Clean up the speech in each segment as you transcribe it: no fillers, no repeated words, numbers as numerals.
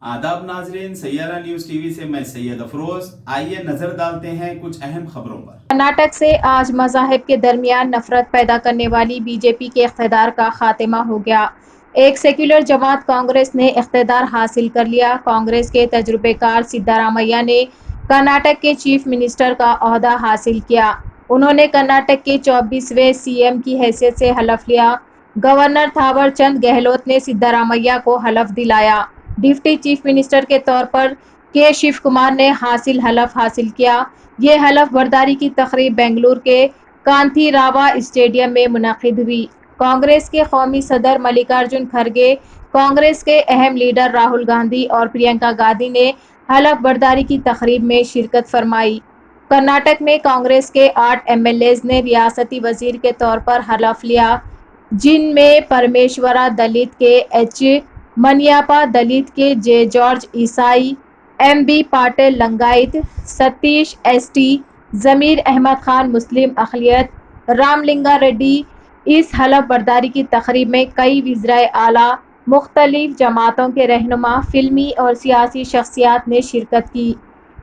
आदाब नाजरीन, Saiyaara news TV से मैं सैयद अफरोज। आइए नजर डालते हैं कुछ अहम खबरों पर। कर्नाटक से आज मज़ाहिब के दरमियान नफरत पैदा करने वाली बीजेपी के इख्तिदार का खात्मा हो गया। एक सेक्युलर जमात कांग्रेस ने इख्तिदार हासिल कर लिया। कांग्रेस के तजुर्बेकार सिद्धारामैया ने कर्नाटक के चीफ मिनिस्टर का ओहदा हासिल किया। उन्होंने कर्नाटक के 24वें सीएम की हैसियत से हलफ लिया। गवर्नर थावर चंद गहलोत ने सिद्धारामैया को हलफ दिलाया। डिप्टी चीफ मिनिस्टर के तौर पर के शिव कुमार ने हलफ हासिल किया। ये हलफ बर्दारी की तकरीब बेंगलुरु के कांथीरावा स्टेडियम में मुनक़िद हुई। कांग्रेस के कौमी सदर मल्लिकार्जुन खड़गे, कांग्रेस के अहम लीडर राहुल गांधी और प्रियंका गांधी ने हलफ बर्दारी की तकरीब में शिरकत फरमाई। कर्नाटक में कांग्रेस के 8 MLAs ने रियासती वजीर के तौर पर हलफ लिया, जिनमें परमेश्वरा दलित के H. मनियापा दलित के J. जॉर्ज ईसाई, MB पाटिल लंगायत, सतीश ST, जमीर अहमद खान मुस्लिम अक़लियत, रामलिंगा रेड्डी। इस हलफ बर्दारी की तकरीब में कई वज़ीर आला, मुख्तलिफ जमातों के रहनुमा, फिल्मी और सियासी शख्सियात ने शिरकत की।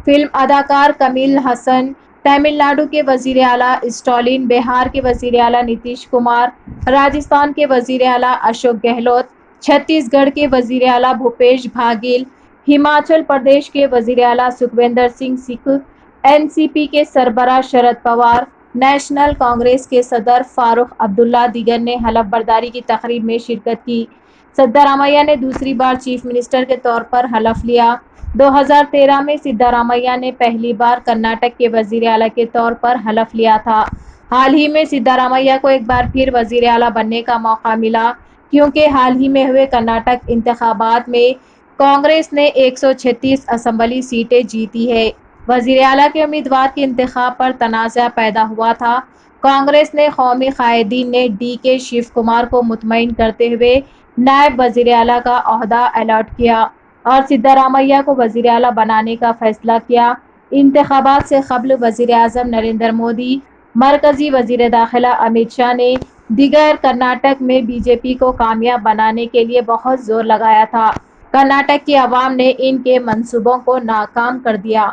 फिल्म अदाकार कमल हसन, तमिलनाडु के वज़ीर आला स्टालिन, बिहार के वज़ीर आला नीतीश कुमार, राजस्थान के वज़ीर आला अशोक गहलोत, छत्तीसगढ़ के वज़ीर आला भूपेश भागिल, हिमाचल प्रदेश के वज़ीर आला सुखविंदर सिंह सुक्खू, NCP के सरबराह शरद पवार, नेशनल कांग्रेस के सदर फारूक अब्दुल्ला दीगर ने हलफ बर्दारी की तकरीब में शिरकत की। सिद्धारामैया ने दूसरी बार चीफ मिनिस्टर के तौर पर हलफ लिया। 2013 में सिद्धारामैया ने पहली बार कर्नाटक के वज़ीर आला के तौर पर हलफ लिया था। हाल ही में सिद्धारामैया को एक बार फिर वज़ीर आला बनने का मौका मिला, क्योंकि हाल ही में हुए कर्नाटक इंतखाबात में कांग्रेस ने 136 असम्बली सीटें जीती है। वज़ीर आला के उम्मीदवार के इंतखाब पर तनाज़ा पैदा हुआ था। कांग्रेस ने कौमी कायदीन ने DK शिव कुमार को मुतमईन करते हुए नायब वज़ीर आला का ओहदा अलॉट किया और सिद्धारामैया को वज़ीर आला बनाने का फैसला किया। इंतखाबात से कबल वज़ीर आज़म नरेंद्र मोदी, मरकज़ी वज़ीर दाखिला अमित शाह ने दिगर कर्नाटक में बीजेपी को कामयाब बनाने के लिए बहुत जोर लगाया था। कर्नाटक की आवाम ने इनके मंसूबों को नाकाम कर दिया।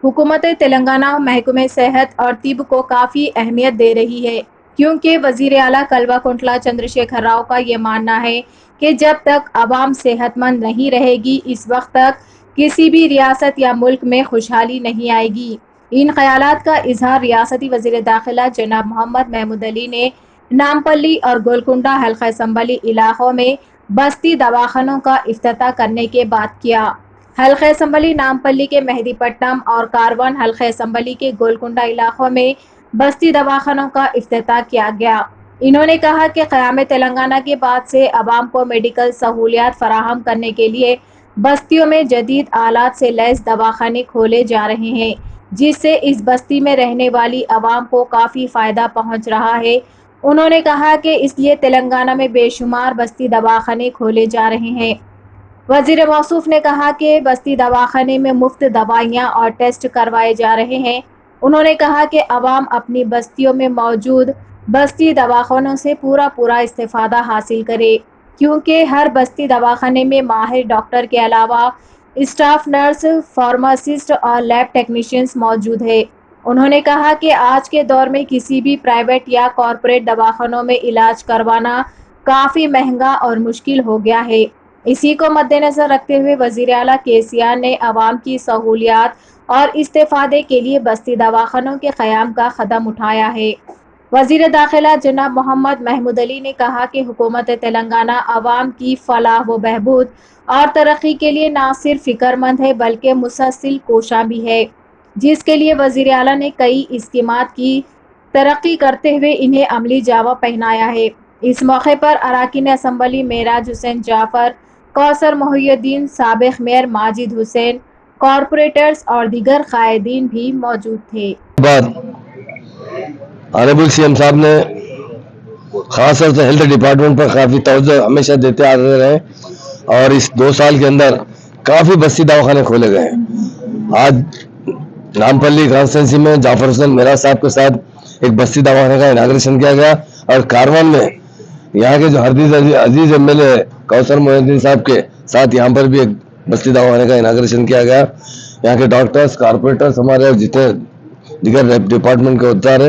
हुकूमत तेलंगाना महकमे सेहत और तिब को काफ़ी अहमियत दे रही है, क्योंकि वज़ीर आला कल्वाकुंतला चंद्रशेखर राव का ये मानना है कि जब तक आवाम सेहतमंद नहीं रहेगी, इस वक्त तक किसी भी रियासत या मुल्क में खुशहाली नहीं आएगी। इन ख्यालात का इजहार रियासती वज़ीर दाखिला जनाब मोहम्मद महमूद अली ने नामपल्ली और गोलकुंडा हल्का असम्बली इलाकों में बस्ती दवाखानों का इफ्तिताह करने के बाद किया। हल्का असम्बली नामपल्ली के मेहदीपट्टनम और कारवन हल्का असम्बली के गोलकुंडा इलाकों में बस्ती दवाखानों का इफ्तिताह किया गया। इन्होंने कहा कि क़याम तेलंगाना के बाद से आवाम को मेडिकल सहूलियात फराहम करने के लिए बस्तियों में जदीद आलात से लैस दवाखाने खोले जा रहे हैं, जिससे इस बस्ती में रहने वाली आवाम को काफ़ी फ़ायदा पहुँच रहा है। उन्होंने कहा कि इसलिए तेलंगाना में बेशुमार बस्ती दवाखाने खोले जा रहे हैं। वज़ीर मौसूफ ने कहा कि बस्ती दवाखाने में मुफ्त दवाइयाँ और टेस्ट करवाए जा रहे हैं। उन्होंने कहा कि आवाम अपनी बस्तियों में मौजूद बस्ती दवाखानों से पूरा इस्तेफादा हासिल करे, क्योंकि हर बस्ती दवाखाने में माहिर डॉक्टर के अलावा स्टाफ नर्स, फार्मासिस्ट और लैब टेक्नीशियंस मौजूद है। उन्होंने कहा कि आज के दौर में किसी भी प्राइवेट या कॉरपोरेट दवाखानों में इलाज करवाना काफ़ी महंगा और मुश्किल हो गया है। इसी को मद्देनज़र रखते हुए वज़ीर आला KCR ने आवाम की सहूलियात और इस्तेफादे के लिए बस्ती दवाखानों के क़याम का कदम उठाया है। वज़ीर दाखिला जनाब मोहम्मद महमूद अली ने कहा कि हुकूमत तेलंगाना आवाम की फलाह व बहबूद और तरक्की के लिए ना सिर्फ फ़िक्रमंद है, बल्कि मुसलसिल कोशां भी है, जिसके लिए वज़ीर आला ने कई इस्कीमात की तरक्की करते हुए इन्हें अमली जावा पहनाया है। इस मौके पर अरकान असम्बली मेराज हुसैन जाफ़र, कौसर मोहिउद्दीन, साबिक़ मेयर माजिद हुसैन, कॉरपोरेटर्स और दीगर कायदीन भी मौजूद थे। ऑनरेबल CM साहब ने खास तौर से हेल्थ डिपार्टमेंट पर काफ़ी तवज्जो हमेशा देते आ रहे हैं और इस 2 साल के अंदर काफ़ी बस्ती दवाखाने खोले गए हैं। आज नामपल्ली कॉन्स्टिट्यूंसी में जाफर हुसैन मेरा साहब के साथ एक बस्ती दवाखाने का इनाग्रेशन किया गया और कारवन में यहाँ के जो हरदीज अजीज MLA कौसर मोहिउद्दीन साहब के साथ यहाँ पर भी एक बस्ती दवाखाने का इनाग्रेशन किया गया। यहाँ के डॉक्टर्स, कारपोरेटर्स, हमारे जितने दिगर डिपार्टमेंट के उद्धार है,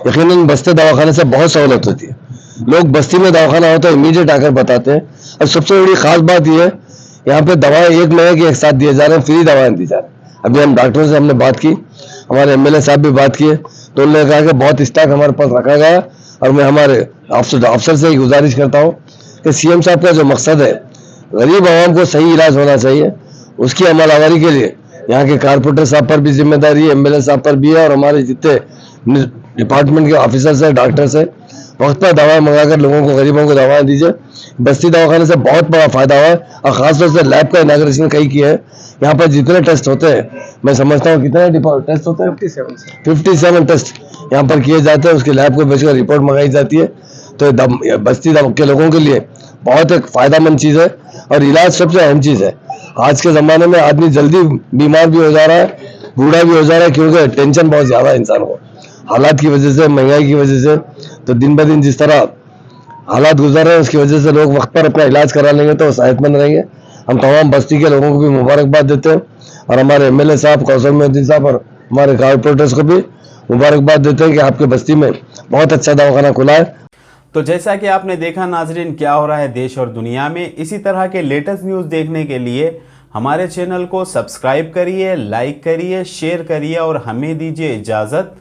यकीनन बस्ती दवाखाने से बहुत सहूलत होती है। लोग बस्ती में दवाखाना हो तो इमीडिएट आकर बताते हैं। और सबसे बड़ी खास बात यह है, यहाँ पे दवाएं एक महीने के एक साथ दिए जा रहे हैं, फ्री दवाएं दी जा रही हैं। अभी हम डॉक्टरों से हमने बात की, हमारे एमएलए साहब भी बात किए, तो उन्होंने कहा कि बहुत स्टॉक हमारे पास रखा गया। और मैं हमारे अफसर से ही गुजारिश करता हूँ कि सीएम साहब का जो मकसद है, गरीब आवाम को सही इलाज होना चाहिए, उसकी अमलावरी के लिए यहाँ के कारपोरेटर साहब पर भी जिम्मेदारी है, एमएलए साहब पर भी है, और हमारे जितने डिपार्टमेंट के ऑफिसर्स हैं, डॉक्टर्स हैं, वक्त पर दवाएं मंगाकर लोगों को, गरीबों को दवाएं दीजिए। बस्ती दवाखाने से बहुत बड़ा फायदा हुआ है, और खासतौर से लैब का इनाग्रेशन कई किया है। यहाँ पर जितने टेस्ट होते हैं, मैं समझता हूँ कितने टेस्ट होते हैं, 57 टेस्ट यहाँ पर किए जाते हैं, उसके लैब को भेजकर रिपोर्ट मंगाई जाती है। तो बस्ती के लोगों के लिए बहुत एक फायदेमंद चीज़ है, और इलाज सबसे अहम चीज़ है। आज के ज़माने में आदमी जल्दी बीमार भी हो जा रहा है, बूढ़ा भी हो जा रहा है, क्योंकि टेंशन बहुत ज़्यादा है इंसान को, हालात की वजह से, महंगाई की वजह से। तो दिन ब दिन जिस तरह हालात गुजर रहे हैं, उसकी वजह से लोग वक्त पर अपना इलाज करा लेंगे तो सेहतमंद रहेंगे। हम तमाम बस्ती के लोगों को भी मुबारकबाद देते हैं, और हमारे एमएलए साहब, कौसर मोहद्दीन साहब और हमारे कारपोरेटर्स को भी मुबारकबाद देते हैं कि आपके बस्ती में बहुत अच्छा दवाखाना खुला है। तो जैसा कि आपने देखा नाजरीन, क्या हो रहा है देश और दुनिया में, इसी तरह के लेटेस्ट न्यूज़ देखने के लिए हमारे चैनल को सब्सक्राइब करिए, लाइक करिए, शेयर करिए और हमें दीजिए इजाज़त।